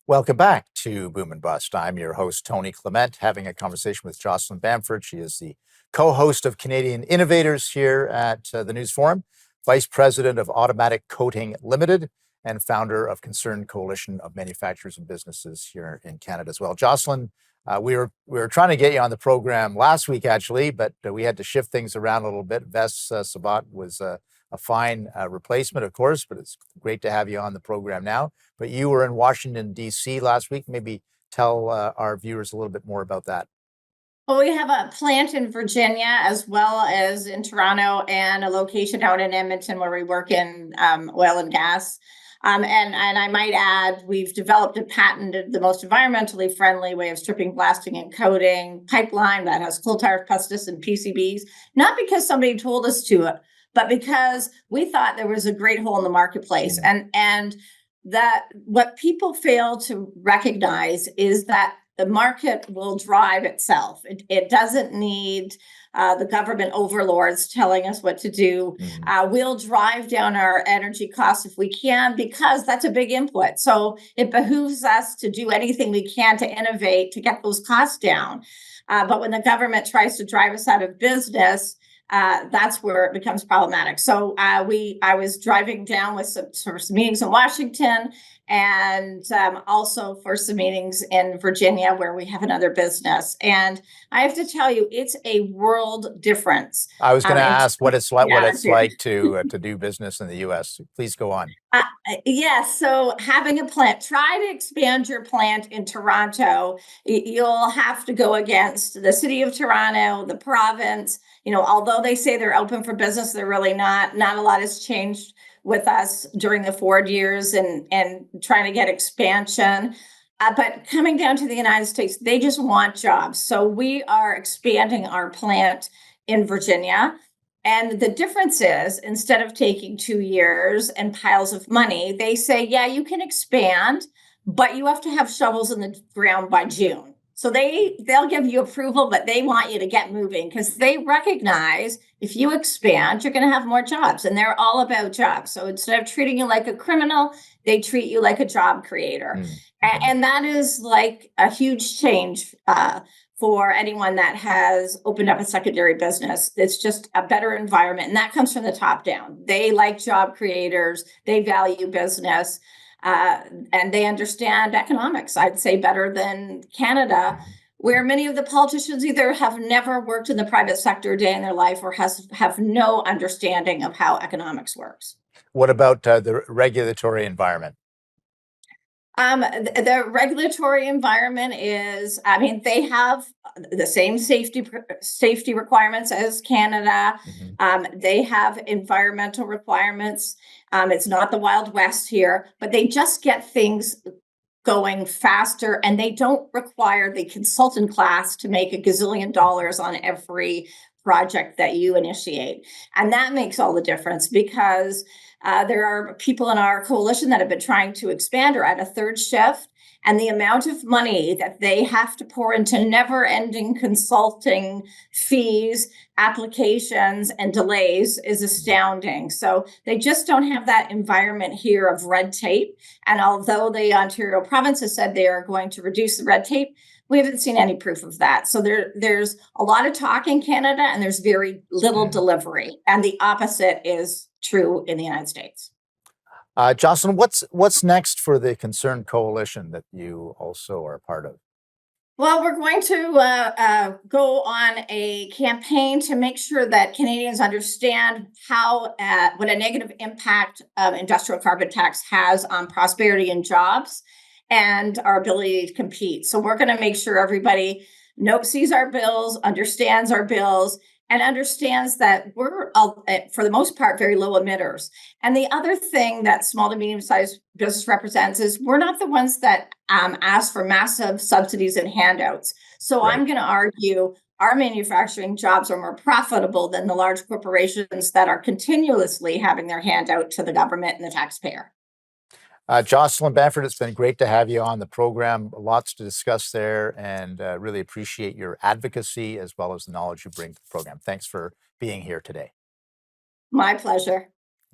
Welcome back to Boom and Bust. I'm your host, Tony Clement, having a conversation with Jocelyn Bamford. She is the co-host of Canadian Innovators here at the News Forum, Vice President of Automatic Coating Limited, and founder of Concerned Coalition of Manufacturers and Businesses here in Canada as well. Jocelyn, we were trying to get you on the program last week, actually, but we had to shift things around a little bit. Ves Sabat was a fine replacement, of course, but it's great to have you on the program now. But you were in Washington, D.C. last week. Maybe tell our viewers a little bit more about that. Well, we have a plant in Virginia as well as in Toronto and a location out in Edmonton where we work in oil and gas. And I might add, we've developed and patented the most environmentally friendly way of stripping, blasting, and coating pipeline that has coal tar, asbestos, and PCBs, not because somebody told us to, but because we thought there was a great hole in the marketplace. And that what people fail to recognize is that the market will drive itself. It doesn't need the government overlords telling us what to do. We'll drive down our energy costs if we can, because that's a big input. So it behooves us to do anything we can to innovate, to get those costs down. But when the government tries to drive us out of business, that's where it becomes problematic. So I was driving down with some meetings in Washington, and also for some meetings in Virginia where we have another business. And I have to tell you, it's a world difference. I was going to ask what it's like to do business in the U.S. Please go on. Yes. So having a plant, try to expand your plant in Toronto. You'll have to go against the city of Toronto, the province. Although they say they're open for business, they're really not. Not a lot has changed with us during the Ford years and trying to get expansion. But coming down to the United States, they just want jobs. So we are expanding our plant in Virginia. And the difference is, instead of taking 2 years and piles of money, they say, yeah, you can expand, but you have to have shovels in the ground by June. So they'll give you approval, but they want you to get moving because they recognize if you expand, you're going to have more jobs, and they're all about jobs. So instead of treating you like a criminal, they treat you like a job creator. And that is like a huge change for anyone that has opened up a secondary business. It's just a better environment, and that comes from the top down. They like job creators. They value business. And they understand economics, I'd say, better than Canada, where many of the politicians either have never worked in the private sector a day in their life or have no understanding of how economics works. What about the regulatory environment? The regulatory environment is, they have the same safety requirements as Canada. They have environmental requirements. It's not the Wild West here, but they just get things going faster, and they don't require the consultant class to make $1 gazillion on every project that you initiate. And that makes all the difference, because there are people in our coalition that have been trying to expand or at a third shift, and the amount of money that they have to pour into never-ending consulting fees, applications, and delays is astounding. So they just don't have that environment here of red tape. And although the Ontario province has said they are going to reduce the red tape, we haven't seen any proof of that. So there's a lot of talk in Canada, and there's very little delivery. And the opposite is true in the United States. Jocelyn, what's next for the Concerned Coalition that you also are part of? Well, we're going to go on a campaign to make sure that Canadians understand what a negative impact industrial carbon tax has on prosperity and jobs and our ability to compete. So we're going to make sure everybody sees our bills, understands our bills, and understands that we're, for the most part, very low emitters. And the other thing that small to medium-sized business represents is we're not the ones that ask for massive subsidies and handouts. So I'm going to argue our manufacturing jobs are more profitable than the large corporations that are continuously having their hand out to the government and the taxpayer. Jocelyn Bamford, it's been great to have you on the program. Lots to discuss there, and really appreciate your advocacy as well as the knowledge you bring to the program. Thanks for being here today. My pleasure.